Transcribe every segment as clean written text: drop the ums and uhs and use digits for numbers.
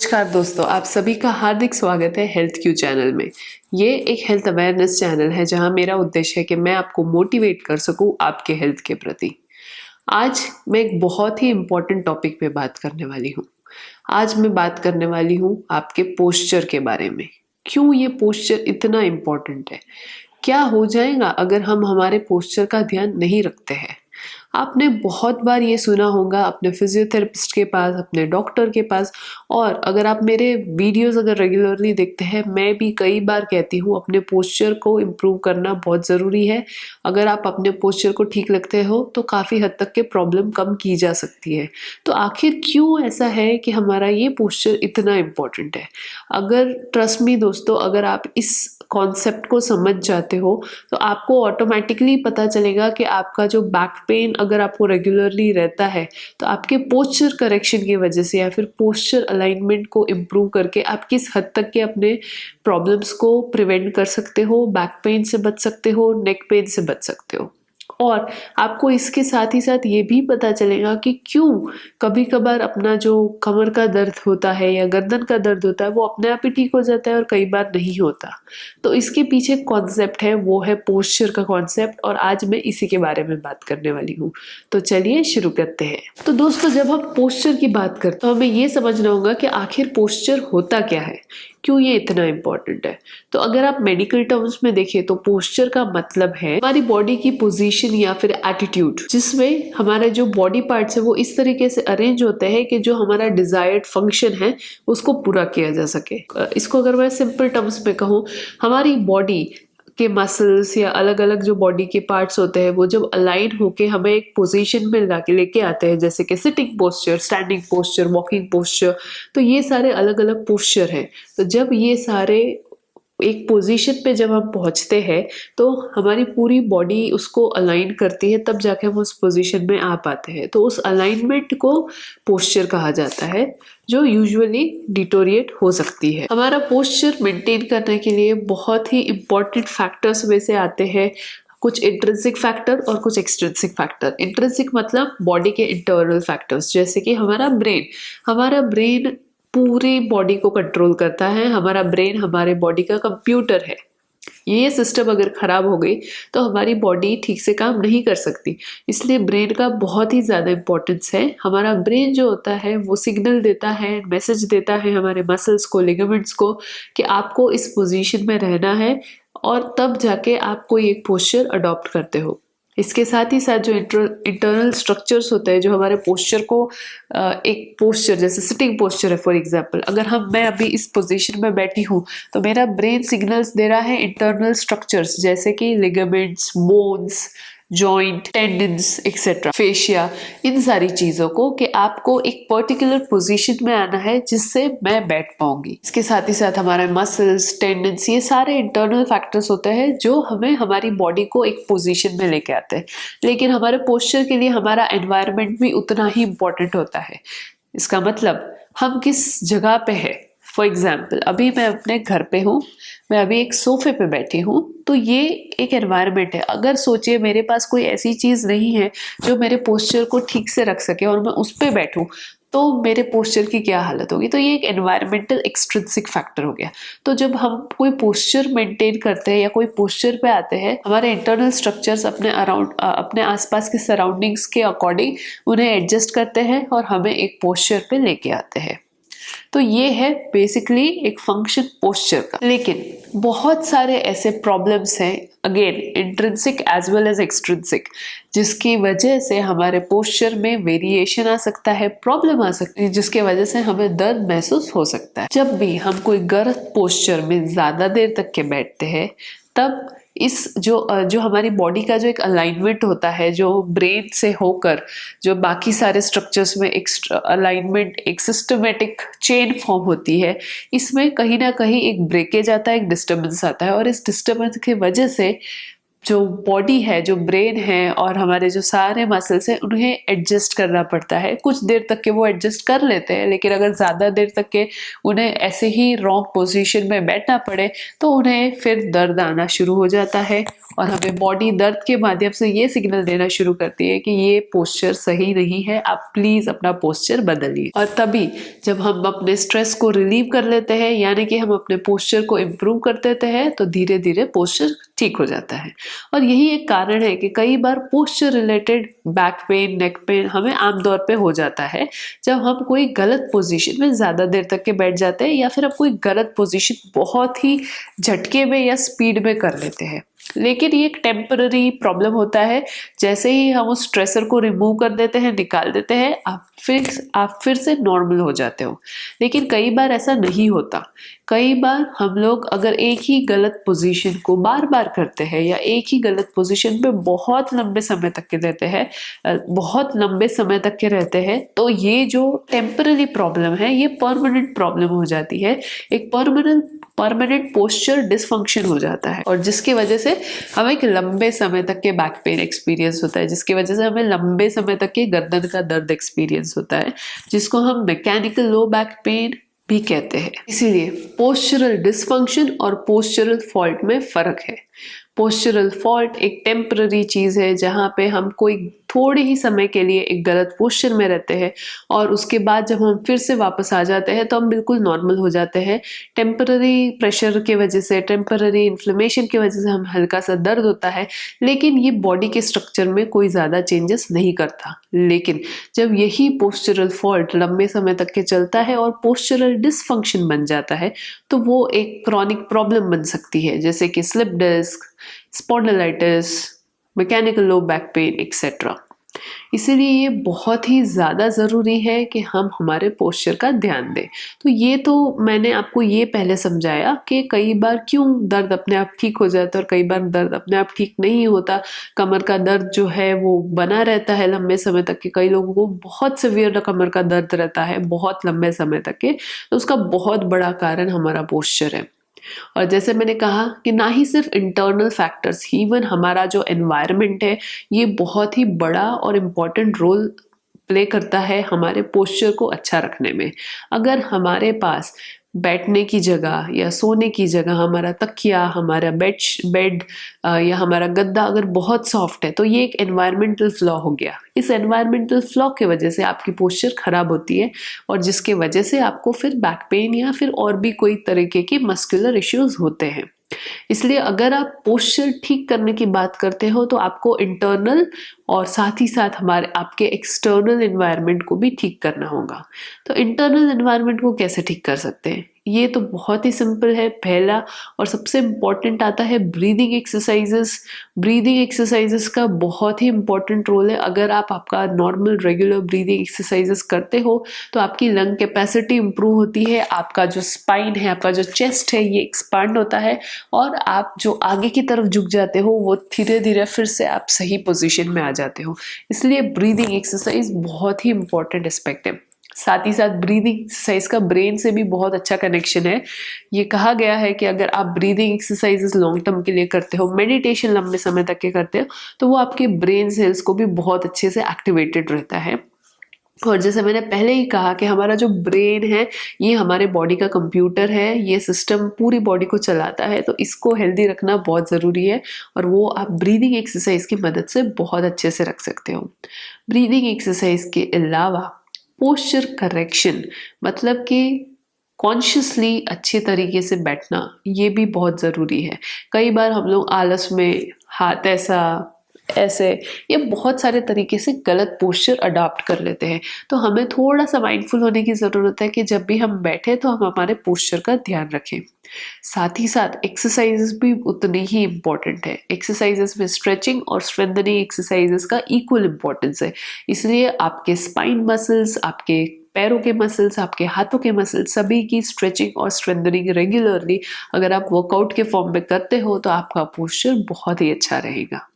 नमस्कार दोस्तों, आप सभी का हार्दिक स्वागत है हेल्थ क्यू चैनल में। ये एक हेल्थ अवेयरनेस चैनल है जहां मेरा उद्देश्य है कि मैं आपको मोटिवेट कर सकूं आपके हेल्थ के प्रति। आज मैं एक बहुत ही इम्पोर्टेंट टॉपिक पे बात करने वाली हूँ। आज मैं बात करने वाली हूँ आपके पोस्चर के बारे में। क्यों ये पोस्चर इतना इम्पोर्टेंट है? क्या हो जाएगा अगर हम हमारे पोस्चर का ध्यान नहीं रखते हैं? आपने बहुत बार ये सुना होगा अपने फिजियोथेरेपिस्ट के पास, अपने डॉक्टर के पास, और अगर आप मेरे वीडियोस अगर रेगुलरली देखते हैं, मैं भी कई बार कहती हूँ अपने पोस्चर को इम्प्रूव करना बहुत ज़रूरी है। अगर आप अपने पोस्चर को ठीक रखते हो तो काफ़ी हद तक के प्रॉब्लम कम की जा सकती है। तो आखिर क्यों ऐसा है कि हमारा ये पोस्चर इतना इम्पोर्टेंट है? अगर ट्रस्ट मी दोस्तों, अगर आप इस कॉन्सेप्ट को समझ जाते हो तो आपको ऑटोमेटिकली पता चलेगा कि आपका जो बैक पेन अगर आपको रेगुलरली रहता है तो आपके पोस्चर करेक्शन की वजह से या फिर पोस्चर अलाइनमेंट को इम्प्रूव करके आप किस हद तक के अपने प्रॉब्लम्स को प्रिवेंट कर सकते हो, बैक पेन से बच सकते हो, नेक पेन से बच सकते हो। और आपको इसके साथ ही साथ ये भी पता चलेगा कि क्यों कभी कभार अपना जो कमर का दर्द होता है या गर्दन का दर्द होता है वो अपने आप ही ठीक हो जाता है और कई बार नहीं होता। तो इसके पीछे कॉन्सेप्ट है, वो है पोस्चर का कॉन्सेप्ट, और आज मैं इसी के बारे में बात करने वाली हूँ। तो चलिए शुरू करते हैं। तो दोस्तों, जब हम पोस्चर की बात करते हैं तो हमें ये समझना होगा कि आखिर पोस्चर होता क्या है, क्यों ये इतना इम्पोर्टेंट है। तो अगर आप मेडिकल टर्म्स में देखें तो पोस्चर का मतलब है हमारी बॉडी की पोजीशन या फिर एटीट्यूड, जिसमें हमारे जो बॉडी पार्ट्स है वो इस तरीके से अरेंज होते हैं कि जो हमारा डिजायर्ड फंक्शन है उसको पूरा किया जा सके। इसको अगर मैं सिंपल टर्म्स में कहूँ, हमारी बॉडी के मसल्स या अलग अलग जो बॉडी के पार्ट्स होते हैं वो जब अलाइन होके हमें एक पोजीशन में लाके लेके आते हैं, जैसे कि sitting posture, standing posture, walking posture, तो ये सारे अलग अलग पोस्चर हैं। तो जब ये सारे एक पोजीशन पे जब हम पहुंचते हैं तो हमारी पूरी बॉडी उसको अलाइन करती है, तब जाके हम उस पोजीशन में आ पाते हैं। तो उस अलाइनमेंट को पोस्चर कहा जाता है, जो यूजुअली डिटोरिएट हो सकती है। हमारा पोस्चर मेंटेन करने के लिए बहुत ही इंपॉर्टेंट फैक्टर्स में से आते हैं कुछ इंट्रिंसिक फैक्टर और कुछ एक्सट्रिंसिक फैक्टर। इंट्रिंसिक मतलब बॉडी के इंटरनल फैक्टर्स, जैसे कि हमारा ब्रेन पूरी बॉडी को कंट्रोल करता है। हमारा ब्रेन हमारे बॉडी का कंप्यूटर है। ये सिस्टम अगर खराब हो गई तो हमारी बॉडी ठीक से काम नहीं कर सकती, इसलिए ब्रेन का बहुत ही ज़्यादा इम्पोर्टेंस है। हमारा ब्रेन जो होता है वो सिग्नल देता है, मैसेज देता है हमारे मसल्स को, लिगामेंट्स को, कि आपको इस पोजीशन में रहना है, और तब जाके आप कोई एक पोस्चर अडॉप्ट करते हो। इसके साथ ही साथ जो इंटरनल स्ट्रक्चर्स होते हैं जो हमारे पोस्चर को, एक पोस्चर जैसे सिटिंग पोस्चर है फॉर एग्जांपल, अगर मैं अभी इस पोजीशन में बैठी हूँ तो मेरा ब्रेन सिग्नल्स दे रहा है इंटरनल स्ट्रक्चर्स जैसे कि ligaments, bones, joint, tendons etcetera, fascia, इन सारी चीज़ों को कि आपको एक पर्टिकुलर पोजीशन में आना है जिससे मैं बैठ पाऊंगी। इसके साथ ही साथ हमारे मसल्स, टेंडन्स, ये सारे इंटरनल फैक्टर्स होते हैं जो हमें हमारी बॉडी को एक पोजीशन में लेके आते हैं। लेकिन हमारे पोस्चर के लिए हमारा एनवायरनमेंट भी उतना ही इम्पोर्टेंट होता है। इसका मतलब हम किस जगह पे है। फॉर एग्जाम्पल, अभी मैं अपने घर पे हूँ, मैं अभी एक सोफे पे बैठी हूँ, तो ये एक एनवायरनमेंट है। अगर सोचिए मेरे पास कोई ऐसी चीज़ नहीं है जो मेरे पोस्चर को ठीक से रख सके और मैं उस पर बैठूँ, तो मेरे पोस्चर की क्या हालत होगी। तो ये एक एनवायरमेंटल एक्सट्रिंसिक फैक्टर हो गया। तो जब हम कोई पोस्चर मेंटेन करते हैं या कोई पोस्चर पे आते हैं, हमारे इंटरनल स्ट्रक्चर्स अपने आसपास के सराउंडिंग्स के अकॉर्डिंग उन्हें एडजस्ट करते हैं और हमें एक पोस्चर पे लेके आते हैं। तो ये है बेसिकली एक फंक्शन पोस्चर का। लेकिन बहुत सारे ऐसे प्रॉब्लम्स हैं, again intrinsic as well as extrinsic, जिसकी वजह से हमारे पोस्चर में वेरिएशन आ सकता है, प्रॉब्लम आ सकती है, जिसके वजह से हमें दर्द महसूस हो सकता है। जब भी हम कोई गलत पोस्चर में ज्यादा देर तक के बैठते हैं, तब इस जो हमारी बॉडी का जो एक अलाइनमेंट होता है, जो ब्रेन से होकर जो बाकी सारे स्ट्रक्चर्स में एक अलाइनमेंट, एक सिस्टमेटिक चेन फॉर्म होती है, इसमें कहीं ना कहीं एक ब्रेकेज आता है, एक डिस्टर्बेंस आता है, और इस डिस्टर्बेंस की वजह से जो बॉडी है, जो ब्रेन है और हमारे जो सारे मसल्स हैं, उन्हें एडजस्ट करना पड़ता है। कुछ देर तक के वो एडजस्ट कर लेते हैं, लेकिन अगर ज़्यादा देर तक के उन्हें ऐसे ही रॉन्ग पोजीशन में बैठना पड़े तो उन्हें फिर दर्द आना शुरू हो जाता है और हमें बॉडी दर्द के माध्यम से ये सिग्नल देना शुरू करती है कि ये पोस्चर सही नहीं है, आप प्लीज अपना पोस्चर बदलिए। और तभी जब हम अपने स्ट्रेस को रिलीव कर लेते हैं, यानी कि हम अपने पोस्चर को इम्प्रूव कर देते हैं, तो धीरे धीरे पोस्चर ठीक हो जाता है। और यही एक कारण है कि कई बार posture related back pain, neck pain हमें आमतौर पे हो जाता है जब हम कोई गलत पोजीशन में ज़्यादा देर तक के बैठ जाते हैं, या फिर हम कोई गलत पोजीशन बहुत ही झटके में या स्पीड में कर लेते हैं। लेकिन ये एक टेम्पररी प्रॉब्लम होता है। जैसे ही हम उस स्ट्रेसर को रिमूव कर देते हैं, निकाल देते हैं, आप फिर से नॉर्मल हो जाते हो। लेकिन कई बार ऐसा नहीं होता। कई बार हम लोग अगर एक ही गलत पोजीशन को बार बार करते हैं या एक ही गलत पोजीशन पे बहुत लंबे समय तक के रहते हैं, बहुत लंबे समय तक के रहते हैं, तो ये जो टेम्पररी प्रॉब्लम है ये परमानेंट प्रॉब्लम हो जाती है। एक परमानेंट पोस्चर डिसफंक्शन हो जाता है, और जिसकी वजह से हमें एक लंबे समय तक के बैक पेन एक्सपीरियंस होता है, जिसकी वजह से हमें लंबे समय तक के गर्दन का दर्द एक्सपीरियंस होता है, जिसको हम मैकेनिकल लो बैक पेन भी कहते हैं। इसीलिए पोस्चरल डिसफंक्शन और पोस्चरल फॉल्ट में फर्क है। पोस्चरल फॉल्ट एक टेम्पररी चीज है जहाँ पे हम कोई थोड़े ही समय के लिए एक गलत पोस्चर में रहते हैं, और उसके बाद जब हम फिर से वापस आ जाते हैं तो हम बिल्कुल नॉर्मल हो जाते हैं। टेम्पररी प्रेशर की वजह से, टेम्पररी इन्फ्लेमेशन की वजह से हम हल्का सा दर्द होता है, लेकिन ये बॉडी के स्ट्रक्चर में कोई ज़्यादा चेंजेस नहीं करता। लेकिन जब यही पोस्चरल फॉल्ट लंबे समय तक के चलता है और पोस्चरल डिसफंक्शन बन जाता है, तो वो एक क्रॉनिक प्रॉब्लम बन सकती है, जैसे कि slip disc, spondylitis, mechanical low back pain etcetera. इसीलिए ये बहुत ही ज़्यादा ज़रूरी है कि हम हमारे पोस्चर का ध्यान दें। तो ये तो मैंने आपको ये पहले समझाया कि कई बार क्यों दर्द अपने आप ठीक हो जाता है और कई बार दर्द अपने आप ठीक नहीं होता। कमर का दर्द जो है वो बना रहता है लंबे समय तक के। कई लोगों को बहुत सीवियर कमर का दर्द रहता है बहुत लंबे समय तक के, तो उसका बहुत बड़ा कारण हमारा पोस्चर है। और जैसे मैंने कहा कि ना ही सिर्फ इंटरनल फैक्टर्स, इवन हमारा जो एनवायरनमेंट है ये बहुत ही बड़ा और इम्पोर्टेंट रोल प्ले करता है हमारे पोस्चर को अच्छा रखने में। अगर हमारे पास बैठने की जगह या सोने की जगह, हमारा तकिया, हमारा बेड या हमारा गद्दा अगर बहुत सॉफ्ट है, तो ये एक एनवायरमेंटल फ्लॉ हो गया। इस एनवायरमेंटल फ्लॉ के वजह से आपकी पोस्चर खराब होती है, और जिसके वजह से आपको फिर बैक पेन या फिर और भी कोई तरीके के मस्कुलर इश्यूज होते हैं। इसलिए अगर आप पोस्चर ठीक करने की बात करते हो तो आपको इंटरनल और साथ ही साथ हमारे आपके एक्सटर्नल एनवायरनमेंट को भी ठीक करना होगा। तो इंटरनल एनवायरनमेंट को कैसे ठीक कर सकते हैं? ये तो बहुत ही सिंपल है। पहला और सबसे इम्पोर्टेंट आता है ब्रीदिंग एक्सरसाइजेस। ब्रीदिंग एक्सरसाइजेस का बहुत ही इम्पोर्टेंट रोल है। अगर आप आपका नॉर्मल रेगुलर ब्रीदिंग एक्सरसाइजेस करते हो तो आपकी लंग कैपेसिटी इंप्रूव होती है, आपका जो स्पाइन है, आपका जो चेस्ट है, ये एक्सपांड होता है, और आप जो आगे की तरफ झुक जाते हो वो धीरे धीरे फिर से आप सही पोजीशन में आ जाते हो। इसलिए ब्रीदिंग एक्सरसाइज बहुत ही इंपॉर्टेंट एस्पेक्ट है। साथ ही साथ ब्रीदिंग एक्सरसाइज का ब्रेन से भी बहुत अच्छा कनेक्शन है। ये कहा गया है कि अगर आप ब्रीदिंग एक्सरसाइजेस लॉन्ग टर्म के लिए करते हो, मेडिटेशन लंबे समय तक के करते हो, तो वो आपके ब्रेन सेल्स को भी बहुत अच्छे से एक्टिवेटेड रहता है। और जैसे मैंने पहले ही कहा कि हमारा जो ब्रेन है ये हमारे बॉडी का कंप्यूटर है, ये सिस्टम पूरी बॉडी को चलाता है, तो इसको हेल्दी रखना बहुत ज़रूरी है, और वो आप ब्रीदिंग एक्सरसाइज की मदद से बहुत अच्छे से रख सकते हो। ब्रीदिंग एक्सरसाइज के अलावा पोस्चर करेक्शन, मतलब कि कॉन्शियसली अच्छे तरीके से बैठना, ये भी बहुत ज़रूरी है। कई बार हम लोग आलस में हाथ ऐसे ये बहुत सारे तरीके से गलत पोस्चर अडॉप्ट कर लेते हैं। तो हमें थोड़ा सा माइंडफुल होने की ज़रूरत है कि जब भी हम बैठे तो हम हमारे पोस्चर का ध्यान रखें। साथ ही साथ एक्सरसाइजेस भी उतनी ही इम्पोर्टेंट है। एक्सरसाइजेस में स्ट्रेचिंग और स्ट्रेंथनिंग एक्सरसाइजेस का इक्वल इम्पोर्टेंस है। इसलिए आपके स्पाइन मसल्स, आपके पैरों के मसल्स, आपके हाथों के मसल्स, सभी की स्ट्रेचिंग और स्ट्रेंथनिंग रेगुलरली अगर आप वर्कआउट के फॉर्म में करते हो तो आपका पोस्चर बहुत ही अच्छा रहेगा।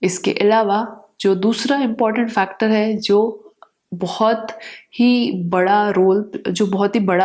इसके अलावा जो दूसरा इम्पॉर्टेंट फैक्टर है जो बहुत ही बड़ा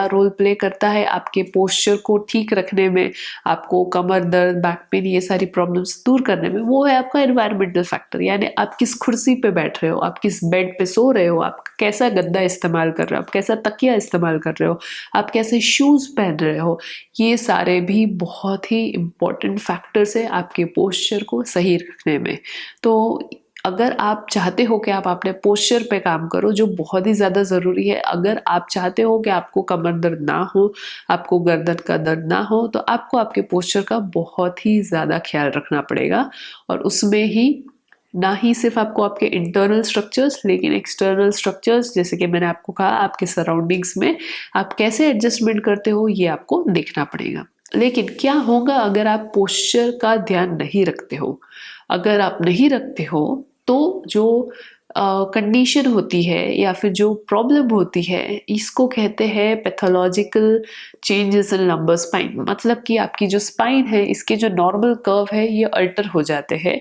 रोल प्ले करता है आपके पोस्चर को ठीक रखने में, आपको कमर दर्द, बैक पेन, ये सारी प्रॉब्लम्स दूर करने में, वो है आपका एनवायरमेंटल फैक्टर। यानी आप किस कुर्सी पे बैठ रहे हो, आप किस बेड पे सो रहे हो, आप कैसा गद्दा इस्तेमाल कर रहे हो, आप कैसा तकिया इस्तेमाल कर रहे हो, आप कैसे शूज़ पहन रहे हो, ये सारे भी बहुत ही इम्पोर्टेंट फैक्टर्स है आपके पोस्चर को सही रखने में। तो अगर आप चाहते हो कि आप अपने पोस्चर पे काम करो, जो बहुत ही ज़्यादा ज़रूरी है, अगर आप चाहते हो कि आपको कमर दर्द ना हो, आपको गर्दन का दर्द ना हो, तो आपको आपके पोस्चर का बहुत ही ज़्यादा ख्याल रखना पड़ेगा। और उसमें ही ना ही सिर्फ आपको आपके इंटरनल स्ट्रक्चर्स, लेकिन एक्सटर्नल स्ट्रक्चर्स, जैसे कि मैंने आपको कहा आपके सराउंडिंग्स में आप कैसे एडजस्टमेंट करते हो, ये आपको देखना पड़ेगा। लेकिन क्या होगा अगर आप पोस्चर का ध्यान नहीं रखते हो? अगर आप नहीं रखते हो तो जो कंडीशन होती है या फिर जो प्रॉब्लम होती है, इसको कहते हैं pathological changes in lumbar spine. मतलब कि आपकी जो स्पाइन है, इसके जो नॉर्मल कर्व है, ये अल्टर हो जाते हैं,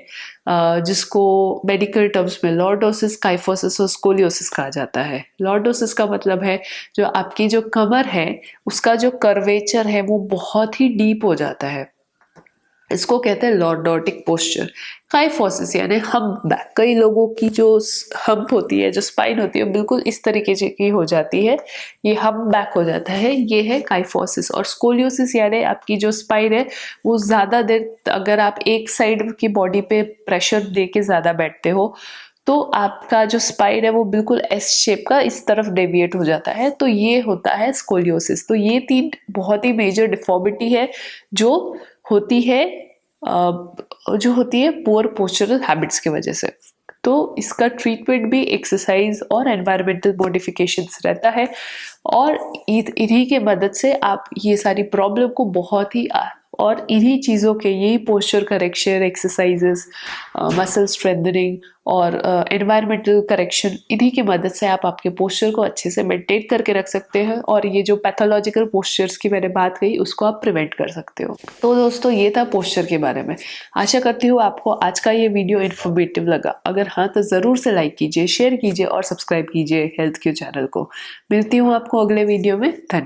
जिसको मेडिकल टर्म्स में लॉर्डोसिस, काइफोसिस और स्कोलियोसिस कहा जाता है। लॉर्डोसिस का मतलब है जो आपकी जो कमर है, उसका जो कर्वेचर है वो बहुत ही डीप हो जाता है, इसको कहते हैं लॉर्डोटिक पोस्चर। काइफोसिस यानी हम्प बैक, कई लोगों की जो हम्प होती है, जो स्पाइन होती है, बिल्कुल इस तरीके की हो जाती है, ये हम्प बैक हो जाता है, ये है काइफोसिस। और स्कोलियोसिस यानी आपकी जो स्पाइन है वो ज़्यादा देर, अगर आप एक साइड की बॉडी पे प्रेशर दे के ज़्यादा बैठते हो तो आपका जो स्पाइन है वो बिल्कुल एस शेप का इस तरफ डेविएट हो जाता है, तो ये होता है स्कोलियोसिस। तो ये 3 बहुत ही मेजर डिफॉर्मिटी है जो होती है पुअर पोस्चरल हैबिट्स की वजह से। तो इसका ट्रीटमेंट भी एक्सरसाइज और एनवायरमेंटल मॉडिफिकेशंस रहता है, और इन्हीं के मदद से आप ये सारी प्रॉब्लम को बहुत ही और इन्हीं चीज़ों के, यही posture correction exercises, muscle strengthening और एनवायरमेंटल करेक्शन, इन्हीं की मदद से आप आपके पोस्चर को अच्छे से मेंटेन करके रख सकते हैं, और ये जो पैथोलॉजिकल पोस्चर्स की मैंने बात कही उसको आप प्रिवेंट कर सकते हो। तो दोस्तों ये था पोस्चर के बारे में। आशा करती हूँ आपको आज का ये वीडियो इन्फॉर्मेटिव लगा। अगर हाँ तो ज़रूर से लाइक कीजिए, शेयर कीजिए और सब्सक्राइब कीजिए हेल्थ क्यू चैनल को। मिलती हूँ आपको अगले वीडियो में। धन्यवाद।